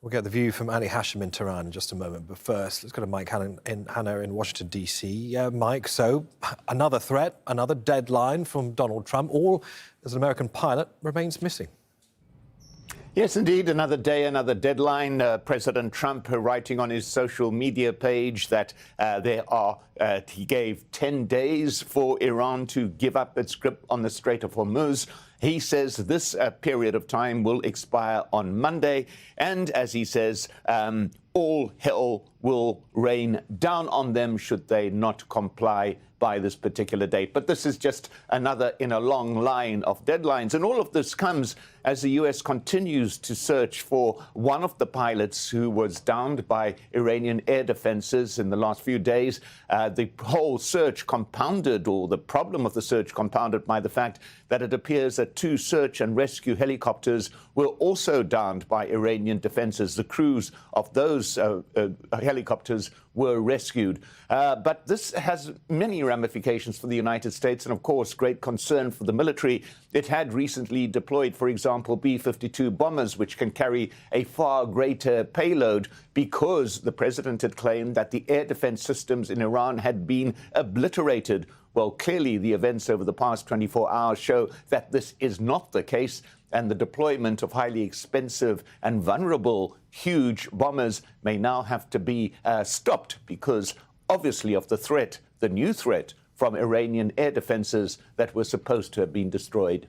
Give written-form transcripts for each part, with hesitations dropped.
We'll get the view from Ali Hashem in Tehran in just a moment. But first, let's go to Mike Hanna in Washington, D.C. Mike, so another threat, another deadline from Donald Trump, all as an American pilot remains missing. Yes, indeed, another day, another deadline. President Trump writing on his social media page that he gave 10 days for Iran to give up its grip on the Strait of Hormuz. He says this period of time will expire on Monday. And as he says, all hell will rain down on them should they not comply by this particular date. But this is just another in a long line of deadlines. And all of this comes as the U.S. continues to search for one of the pilots who was downed by Iranian air defenses in the last few days. The whole search compounded, or the problem of the search compounded by the fact that it appears that 2 search and rescue helicopters were also downed by Iranian defenses. The crews of those helicopters were rescued. But this has many ramifications for the United States and, of course, great concern for the military. It had recently deployed, for example, B-52 bombers, which can carry a far greater payload, because the president had claimed that the air defense systems in Iran had been obliterated. Well, clearly the events over the past 24 hours show that this is not the case, and the deployment of highly expensive and vulnerable huge bombers may now have to be stopped because, obviously, of the threat, the new threat from Iranian air defenses that were supposed to have been destroyed.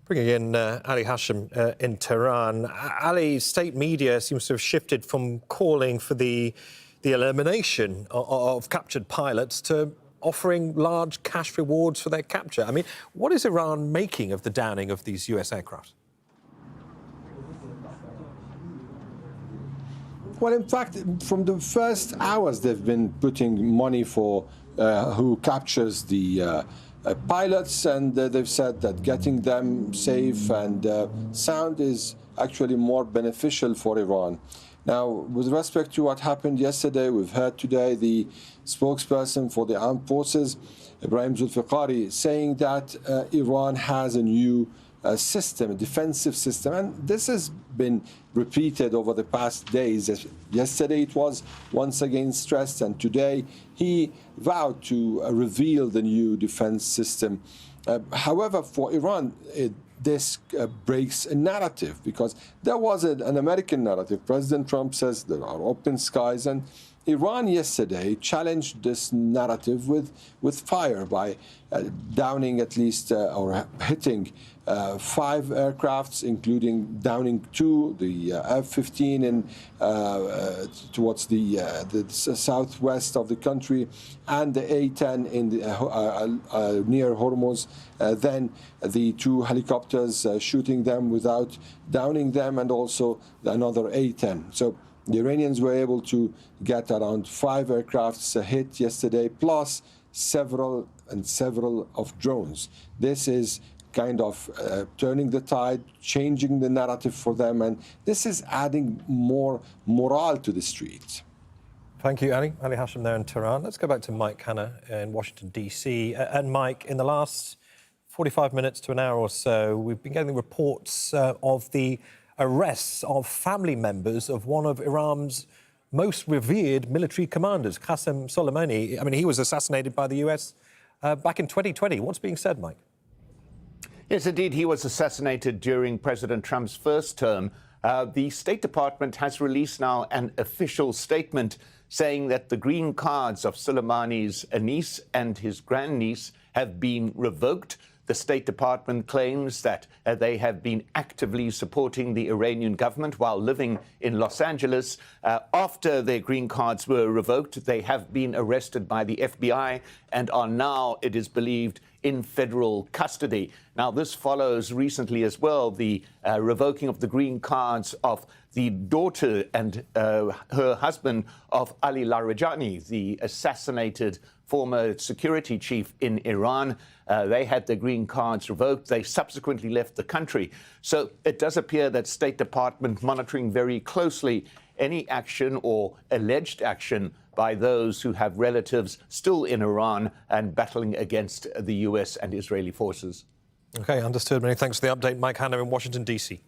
Bringing in Ali Hashem in Tehran. Ali, state media seems to have shifted from calling for the elimination of captured pilots to offering large cash rewards for their capture. I mean, what is Iran making of the downing of these US aircraft? Well, in fact, from the first hours, they've been putting money for who captures the pilots, and they've said that getting them safe and sound is actually more beneficial for Iran. Now, with respect to what happened yesterday, we've heard today the spokesperson for the armed forces, Ibrahim Zulfiqari, saying that Iran has a new system, a defensive system, and this has been repeated over the past days. Yesterday it was once again stressed, and today he vowed to reveal the new defense system. However, for Iran, this breaks a narrative, because there was an American narrative. President Trump says there are open skies, and Iran yesterday challenged this narrative with fire by downing at least or hitting 5 aircrafts, including downing 2, the F-15 towards the southwest of the country, and the A-10 in the, near Hormuz. Then the 2 helicopters shooting them without downing them, and also another A-10. So the Iranians were able to get around 5 aircrafts hit yesterday, plus several of drones. This is kind of turning the tide, changing the narrative for them, and this is adding more morale to the streets. Thank you, Ali. Ali Hashem there in Tehran. Let's go back to Mike Hanna in Washington, D.C. And Mike, in the last 45 minutes to an hour or so, we've been getting reports of the arrests of family members of one of Iran's most revered military commanders, Hashem Soleimani. I mean, he was assassinated by the US back in 2020. What's being said, Mike? Yes, indeed, he was assassinated during President Trump's first term. The State Department has released now an official statement saying that the green cards of Soleimani's niece and his grandniece have been revoked. The State Department claims that they have been actively supporting the Iranian government while living in Los Angeles. After their green cards were revoked, they have been arrested by the FBI and are now, it is believed, in federal custody. Now, this follows recently as well the revoking of the green cards of the daughter and her husband of Ali Larijani, the assassinated former security chief in Iran. They had their green cards revoked. They subsequently left the country. So it does appear that State Department monitoring very closely any action or alleged action by those who have relatives still in Iran and battling against the US and Israeli forces. OK, understood. Many thanks for the update. Mike Hanna in Washington, D.C.